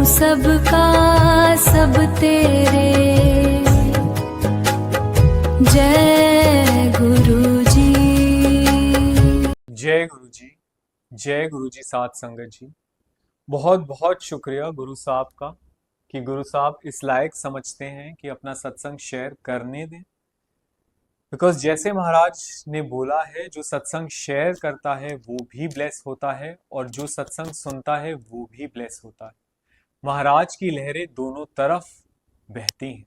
सबका सब तेरे। जय गुरु जी। जय गुरु जी। जय गुरु जी। साथ संगत जी, बहुत बहुत शुक्रिया गुरु साहब का कि गुरु साहब इस लायक समझते हैं कि अपना सत्संग शेयर करने दें। बिकॉज जैसे महाराज ने बोला है, जो सत्संग शेयर करता है वो भी ब्लेस होता है और जो सत्संग सुनता है वो भी ब्लेस होता है। महाराज की लहरें दोनों तरफ बहती हैं।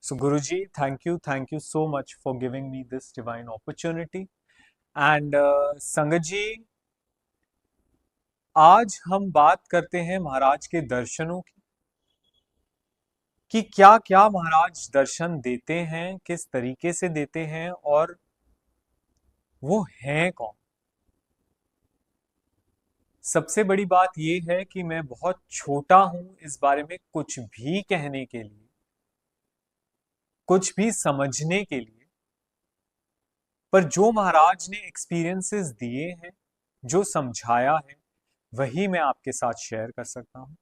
So Guru ji, thank you so much for giving me this divine opportunity. And संगत जी, आज हम बात करते हैं महाराज के दर्शनों की, कि क्या क्या महाराज दर्शन देते हैं, किस तरीके से देते हैं और वो हैं कौन। सबसे बड़ी बात यह है कि मैं बहुत छोटा हूं इस बारे में कुछ भी कहने के लिए, कुछ भी समझने के लिए। पर जो महाराज ने एक्सपीरियंसेस दिए हैं, जो समझाया है, वही मैं आपके साथ शेयर कर सकता हूं।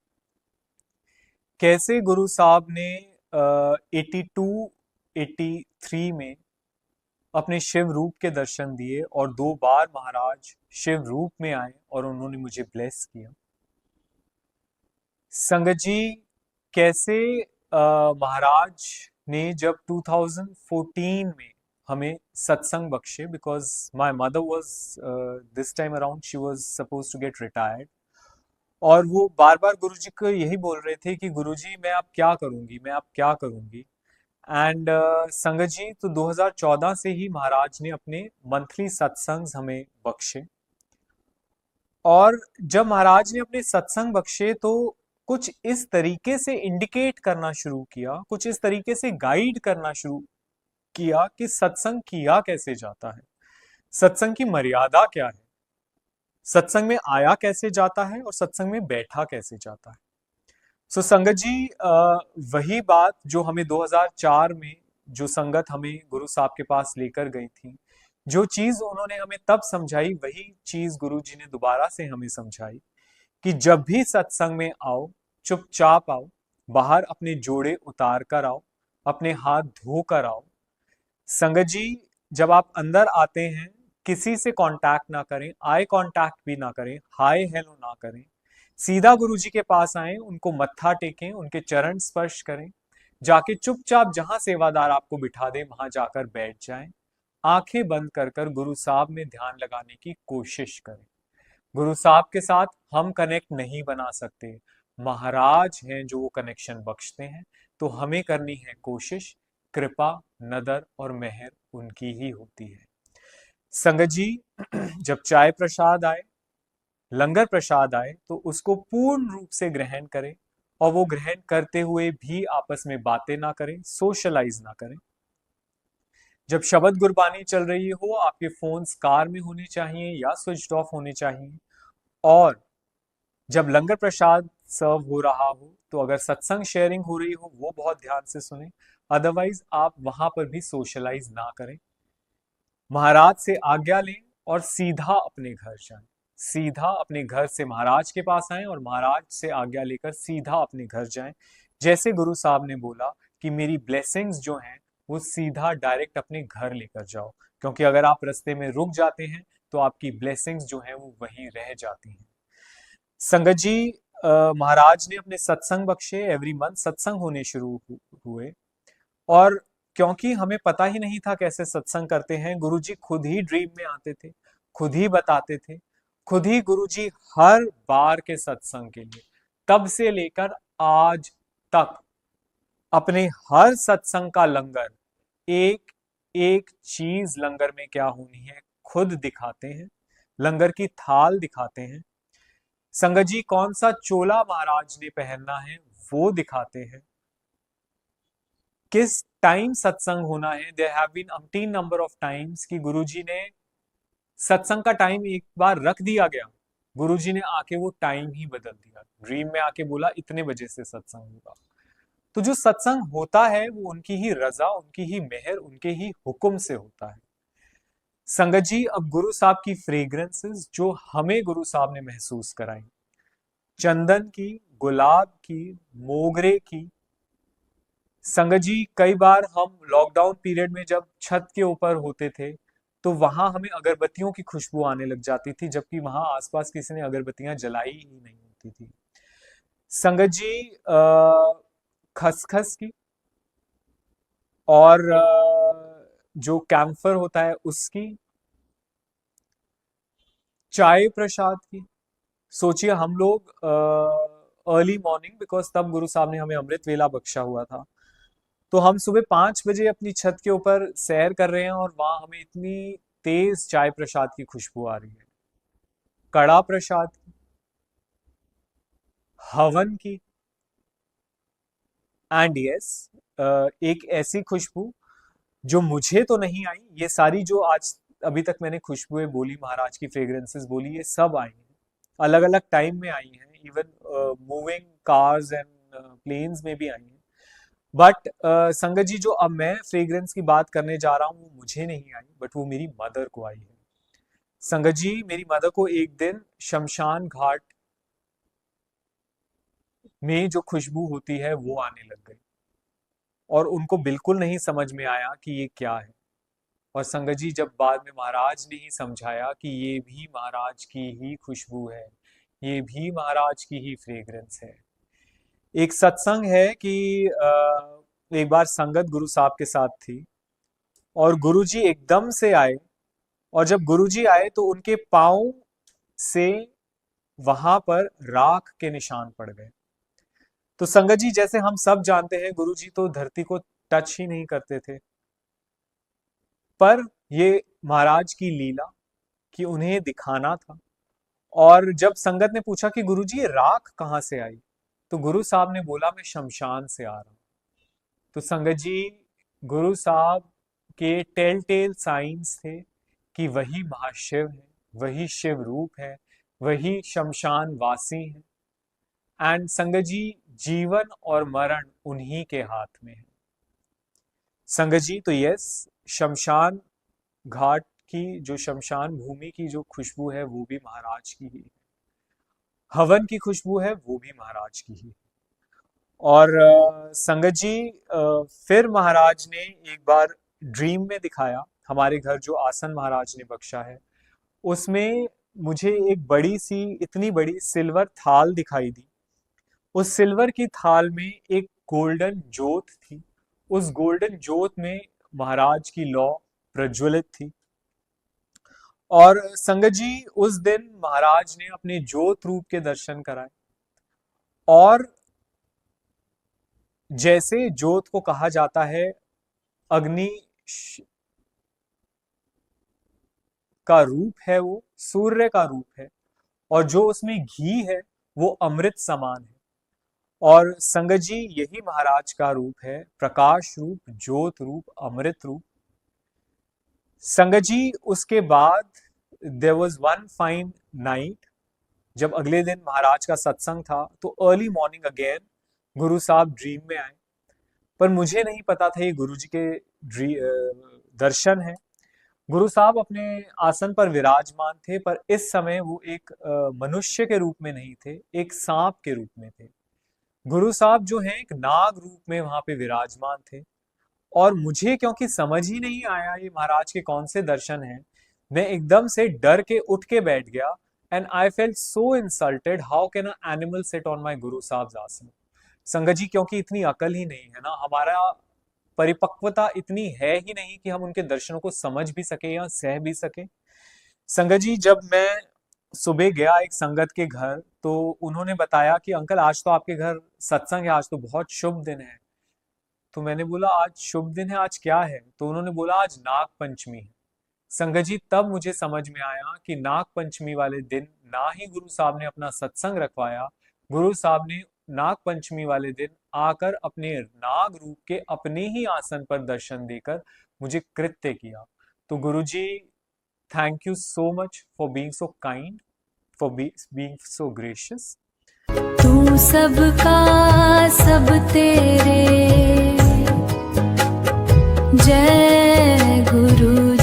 कैसे गुरु साहब ने 82 83 में अपने शिव रूप के दर्शन दिए और 2 बार महाराज शिव रूप में आए और उन्होंने मुझे ब्लेस किया। संगत जी, कैसे महाराज ने जब 2014 में हमें सत्संग बख्शे, because my mother was this time around she was suppose to get retired, और वो बार बार गुरुजी को यही बोल रहे थे कि गुरुजी मैं अब क्या करूंगी, मैं अब क्या करूंगी। एंड संगत जी, तो 2014 से ही महाराज ने अपने मंथली सत्संग हमें बख्शे। और जब महाराज ने अपने सत्संग बख्शे तो कुछ इस तरीके से इंडिकेट करना शुरू किया, कुछ इस तरीके से गाइड करना शुरू किया कि सत्संग किया कैसे जाता है, सत्संग की मर्यादा क्या है, सत्संग में आया कैसे जाता है और सत्संग में बैठा कैसे जाता है। सो संगत जी, वही बात जो हमें 2004 में जो संगत हमें गुरु साहब के पास लेकर गई थी, जो चीज उन्होंने हमें तब समझाई, वही चीज गुरु जी ने दोबारा से हमें समझाई कि जब भी सत्संग में आओ, चुपचाप आओ, बाहर अपने जोड़े उतार कर आओ, अपने हाथ धो कर आओ। संगत जी, जब आप अंदर आते हैं, किसी से कांटेक्ट ना करें, आई कांटेक्ट भी ना करें, हाय हेलो ना करें, सीधा गुरुजी के पास आए, उनको मत्था टेकें, उनके चरण स्पर्श करें, जाके चुपचाप जहां सेवादार आपको बिठा दे वहां जाकर बैठ जाएं, आंखें बंद कर कर गुरु साहब में ध्यान लगाने की कोशिश करें। गुरु साहब के साथ हम कनेक्ट नहीं बना सकते, महाराज हैं जो वो कनेक्शन बख्शते हैं, तो हमें करनी है कोशिश। कृपा, नदर और मेहर उनकी ही होती है। संगत जी, जब चाय प्रसाद आए, लंगर प्रसाद आए, तो उसको पूर्ण रूप से ग्रहण करें, और वो ग्रहण करते हुए भी आपस में बातें ना करें, सोशलाइज ना करें। जब शब्द गुरबानी चल रही हो, आपके फोन्स कार में होने चाहिए या स्विच ऑफ होने चाहिए। और जब लंगर प्रसाद सर्व हो रहा हो, तो अगर सत्संग शेयरिंग हो रही हो, वो बहुत ध्यान से सुने। अदरवाइज आप वहां पर भी सोशलाइज ना करें। महाराज से आज्ञा लें और सीधा अपने घर जाएं। सीधा अपने घर से महाराज के पास आएं और महाराज से आज्ञा लेकर सीधा अपने घर जाएं। जैसे गुरु साहब ने बोला कि मेरी ब्लेसिंग्स जो हैं वो सीधा डायरेक्ट अपने घर लेकर जाओ, क्योंकि अगर आप रास्ते में रुक जाते हैं तो आपकी ब्लेसिंग्स जो हैं वो वहीं रह जाती हैं। संगत जी, महाराज ने अपने सत्संग बख्शे, एवरी मंथ सत्संग होने शुरू हुए, और क्योंकि हमें पता ही नहीं था कैसे सत्संग करते हैं, गुरुजी खुद ही ड्रीम में आते थे, खुद ही बताते थे, खुद ही गुरुजी हर बार के सत्संग के लिए तब से लेकर आज तक अपने हर सत्संग का लंगर, एक एक चीज लंगर में क्या होनी है खुद दिखाते हैं, लंगर की थाल दिखाते हैं। संगत जी, कौन सा चोला महाराज ने पहनना है वो दिखाते हैं, किस टाइम सत्संग होना है। There have been umpteen number of times कि गुरुजी ने सत्संग का टाइम एक बार रख दिया गया, गुरुजी ने आके वो टाइम ही बदल दिया, ड्रीम में आके बोला इतने बजे से सत्संग होगा। तो जो सत्संग होता है वो उनकी ही रजा, उनकी ही मेहर, उनके ही हुक्म से होता है। संगत जी, अब गुरु साहब की फ्रेग्रेंसेस जो हमें गुरु साहब ने महसूस कराई, चंदन की, गुलाब की, मोगरे की। संगत जी कई बार हम लॉकडाउन पीरियड में जब छत के ऊपर होते थे तो वहां हमें अगरबत्तियों की खुशबू आने लग जाती थी, जबकि वहां आसपास किसी ने अगरबत्तियां जलाई ही नहीं होती थी। संगत जी खसखस की और जो कैम्फर होता है उसकी, चाय प्रसाद की। सोचिए हम लोग अर्ली मॉर्निंग, बिकॉज तब गुरु साहब ने हमें अमृत वेला बख्शा हुआ था, तो हम सुबह 5 बजे अपनी छत के ऊपर सैर कर रहे हैं और वहां हमें इतनी तेज चाय प्रसाद की खुशबू आ रही है, कड़ा प्रसाद की, हवन की, एंड यस एक ऐसी खुशबू जो मुझे तो नहीं आई, ये सारी जो आज अभी तक मैंने खुशबुएं बोली, महाराज की फ्रेग्रेंसेस बोली, ये सब आई हैं, अलग अलग टाइम में आई हैं, even moving cars and planes में भी आई हैं। बट संगत जी जो अब मैं फ्रेग्रेंस की बात करने जा रहा हूँ वो मुझे नहीं आई, बट वो मेरी मदर को आई है। संगत जी मेरी मदर को एक दिन शमशान घाट में जो खुशबू होती है वो आने लग गई और उनको बिल्कुल नहीं समझ में आया कि ये क्या है। और संगत जी जब बाद में महाराज ने ही समझाया कि ये भी महाराज की ही खुशबू है, ये भी महाराज की ही फ्रेग्रेंस है। एक सत्संग है कि एक बार संगत गुरु साहब के साथ थी और गुरुजी एकदम से आए, और जब गुरुजी आए तो उनके पांव से वहां पर राख के निशान पड़ गए। तो संगत जी जैसे हम सब जानते हैं गुरुजी तो धरती को टच ही नहीं करते थे, पर ये महाराज की लीला कि उन्हें दिखाना था। और जब संगत ने पूछा कि गुरुजी ये राख कहाँ से आई, तो गुरु साहब ने बोला मैं शमशान से आ रहा हूं। तो संगत जी गुरु साहब के टेल टेल साइंस थे कि वही महाशिव है, वही शिव रूप है, वही शमशान वासी है। एंड संगत जी जीवन और मरण उन्हीं के हाथ में है। संगत जी तो यस, शमशान घाट की जो शमशान भूमि की जो खुशबू है वो भी महाराज की ही है, हवन की खुशबू है वो भी महाराज की ही। और संगत जी फिर महाराज ने एक बार ड्रीम में दिखाया, हमारे घर जो आसन महाराज ने बख्शा है उसमें मुझे एक बड़ी सी, इतनी बड़ी सिल्वर थाल दिखाई दी। उस सिल्वर की थाल में एक गोल्डन जोत थी, उस गोल्डन जोत में महाराज की लौ प्रज्वलित थी। और संगत जी उस दिन महाराज ने अपने ज्योत रूप के दर्शन कराए, और जैसे ज्योत को कहा जाता है अग्नि का रूप है, वो सूर्य का रूप है, और जो उसमें घी है वो अमृत समान है। और संगत जी यही महाराज का रूप है, प्रकाश रूप, ज्योत रूप, अमृत रूप। संगत जी उसके बाद there was one fine night, जब अगले दिन महाराज का सत्संग था तो अर्ली मॉर्निंग अगेन गुरु साहब ड्रीम में आए, पर मुझे नहीं पता था ये गुरु जी के दर्शन है। गुरु साहब अपने आसन पर विराजमान थे, पर इस समय वो एक मनुष्य के रूप में नहीं थे, एक सांप के रूप में थे। गुरु साहब जो हैं एक नाग रूप में वहां पे विराजमान थे, और मुझे क्योंकि समझ ही नहीं आया ये महाराज के कौन से दर्शन हैं, मैं एकदम से डर के उठ के बैठ गया। And I felt so insulted, how can a animal sit on my Guru Sahib आसन। संगत जी क्योंकि इतनी अकल ही नहीं है ना, हमारा परिपक्वता इतनी है ही नहीं कि हम उनके दर्शनों को समझ भी सके या सह भी सके। संगत जी जब मैं सुबह गया एक संगत के घर, तो उन्होंने बताया कि अंकल आज तो आपके घर सत्संग है, आज तो बहुत शुभ दिन है। तो मैंने बोला आज शुभ दिन है, आज क्या है? तो उन्होंने बोला आज नाग पंचमी है। संगत जी तब मुझे समझ में आया कि नाग पंचमी वाले दिन ना ही गुरु साहब ने अपना सत्संग रखवाया, गुरु साहब ने नाग पंचमी वाले दिन आकर अपने नाग रूप के अपने ही आसन पर दर्शन देकर मुझे कृत्य किया। तो Guru ji thank you so much for being so kind, for being so gracious. तू सबका सब तेरे, जय गुरु